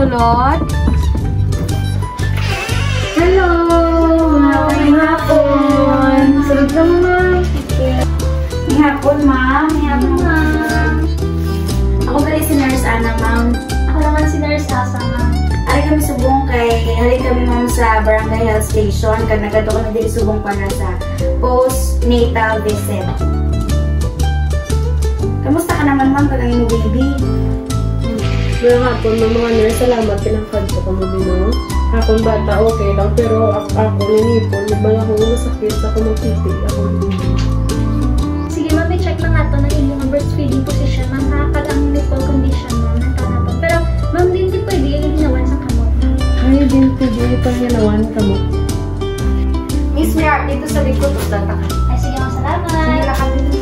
sulod. Hello! May hapon! Sulod ka mo, ma'am. May hapon, ma'am. May hapon, ma'am. Ako gali si Nurse Ana, ma'am. Ako naman si Nurse Asa, ma'am. Ari kami subong kay hali kami ma'am sa Barangay Health Station kag nagato kami diri subong para sa postnatal visit. Kamusta ka naman ma'am kag ang imong baby? May hapon ng mga nurse, salamat pinangkad ko kamo din, no? Akong bata, okay lang, pero ako ninipon, may ako masakit, ako magpipi, ako Sige, ma'am, i-check lang nato ng inyong breastfeeding position, ma'am. Nakakalang nipple condition, ma'am. Nagkanato. Pero, ma'am, hindi pwede yung hinawan sa kamot, ma'am. ay, din pwede itong hinawan kamo. Miss Mira, dito sa likod of data ka. Ay, sige, ma'am. Salamat. Sige, lakad dito.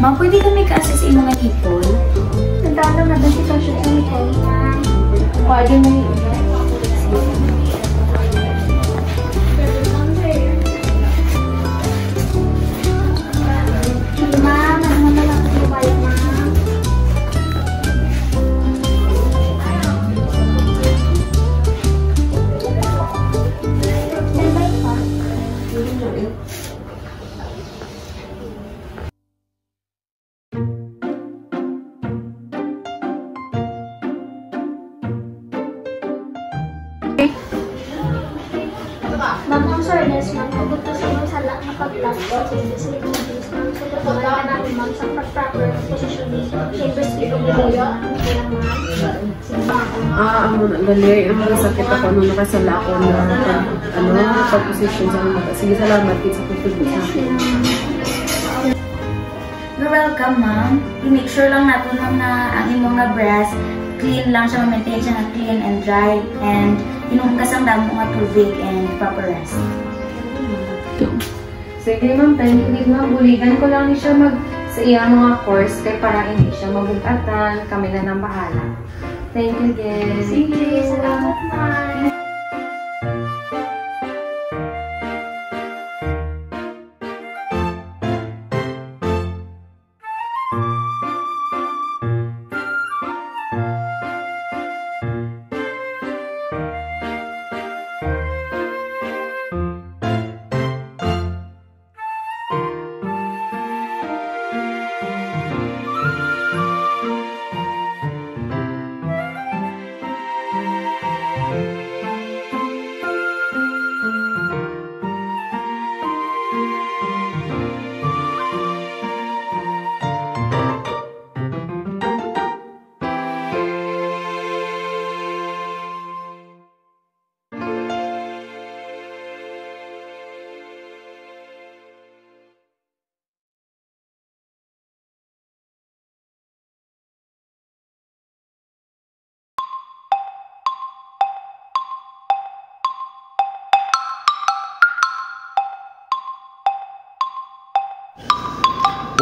Ma'am, pwede kami ka-assess sa imong nipple? Nagdaalam na ba si Tasha sa nipple, ma'am? Pwede mo ni... Sige, ma'am. Ano naman lang kasi kayo, ma'am? Standby pa. Ma'am, ang soreness, ma'am, pagod ko sa mga sala na pag-plug ko sa facilities, ma'am, so tutulungan ka namin, ma'am, sa proper position ni chambers dito mo yun, ma'am, kaya ma'am, sige, ma'am. Amo na, gali, ang sakit ako nung nakasala ako na pag-position sa mga. Sige, salamat, kita sa pagtulog sa akin. You're welcome, ma'am. I-make sure lang natin ma'am na ang imong nga breast clean lang siya, ma-maintain siya na clean and dry, and inom ka sang damo nga tubig and proper rest. Sige ma'am, thank you ma'am. Buligan ko lang ni siya sa iyang mga course kay para hindi siya mabugatan. Kami na nang bahala. Thank you again. Sige, salamat, ma'am.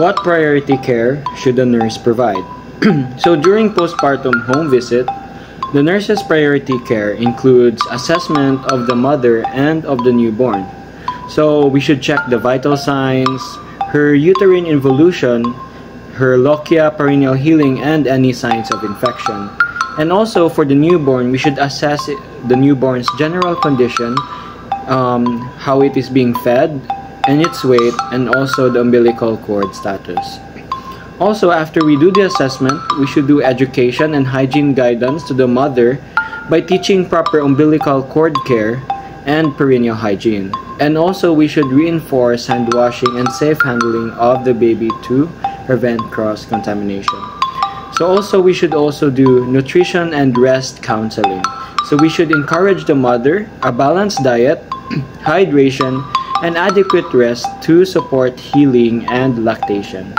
What priority care should the nurse provide? So during postpartum home visit, the nurse's priority care includes assessment of the mother and of the newborn. So we should check the vital signs, her uterine involution, her lochia, perineal healing, and any signs of infection. And also for the newborn, we should assess the newborn's general condition, how it is being fed, and its weight, and also the umbilical cord status. Also, after we do the assessment, we should do education and hygiene guidance to the mother by teaching proper umbilical cord care and perineal hygiene. And also, we should reinforce hand washing and safe handling of the baby to prevent cross-contamination. So also, we should also do nutrition and rest counseling. So we should encourage the mother a balanced diet, hydration, and adequate rest to support healing and lactation.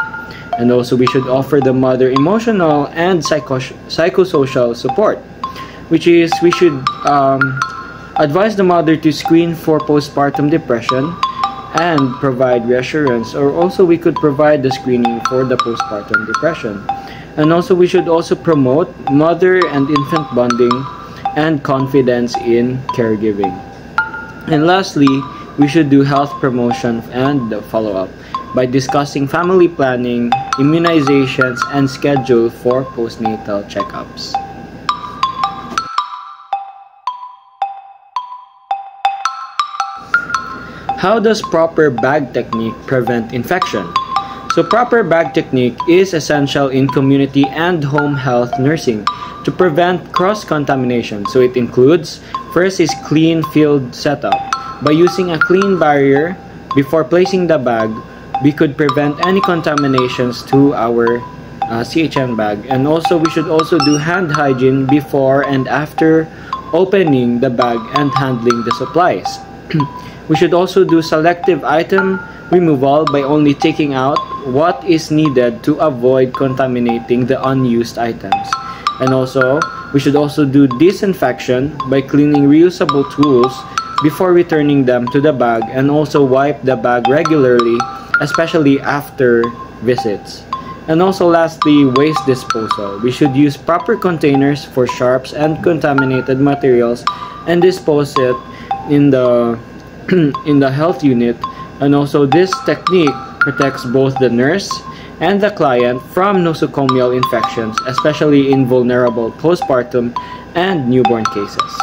And also we should offer the mother emotional and psychosocial support, which is we should advise the mother to screen for postpartum depression and provide reassurance, or also we could provide the screening for the postpartum depression. And also we should also promote mother and infant bonding and confidence in caregiving. And lastly, we should do health promotion and follow-up by discussing family planning, immunizations, and schedule for postnatal checkups. How does proper bag technique prevent infection? So proper bag technique is essential in community and home health nursing to prevent cross-contamination. So it includes, first is clean field setup. By using a clean barrier before placing the bag, we could prevent any contaminations to our CHN bag. And also we should also do hand hygiene before and after opening the bag and handling the supplies. We should also do selective item removal by only taking out what is needed to avoid contaminating the unused items. And also, we should also do disinfection by cleaning reusable tools before returning them to the bag, and also wipe the bag regularly, especially after visits. And also lastly, waste disposal. We should use proper containers for sharps and contaminated materials and dispose it in the in the health unit. And also this technique protects both the nurse and the client from nosocomial infections, especially in vulnerable postpartum and newborn cases.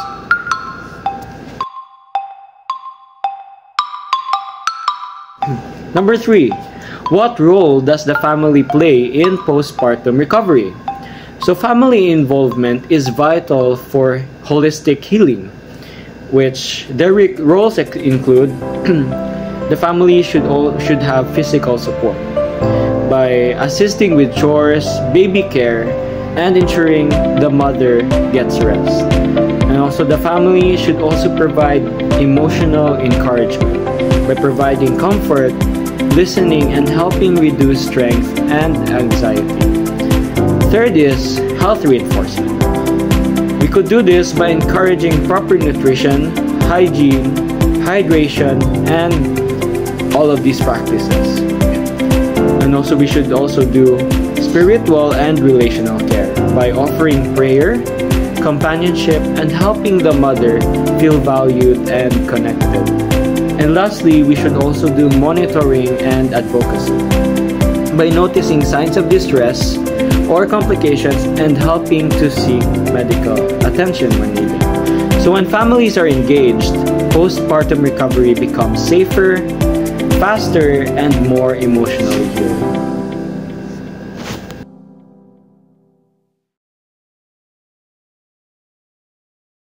Number 3, what role does the family play in postpartum recovery? So family involvement is vital for holistic healing, which their roles include the family should have physical support by assisting with chores, baby care, and ensuring the mother gets rest. And also the family should also provide emotional encouragement by providing comfort, listening, and helping reduce stress and anxiety. Third is health reinforcement. We could do this by encouraging proper nutrition, hygiene, hydration, and all of these practices. And also we should also do spiritual and relational care by offering prayer, companionship, and helping the mother feel valued and connected. And lastly, we should also do monitoring and advocacy by noticing signs of distress or complications and helping to seek medical attention when needed. So when families are engaged, postpartum recovery becomes safer, faster, and more emotionally healing.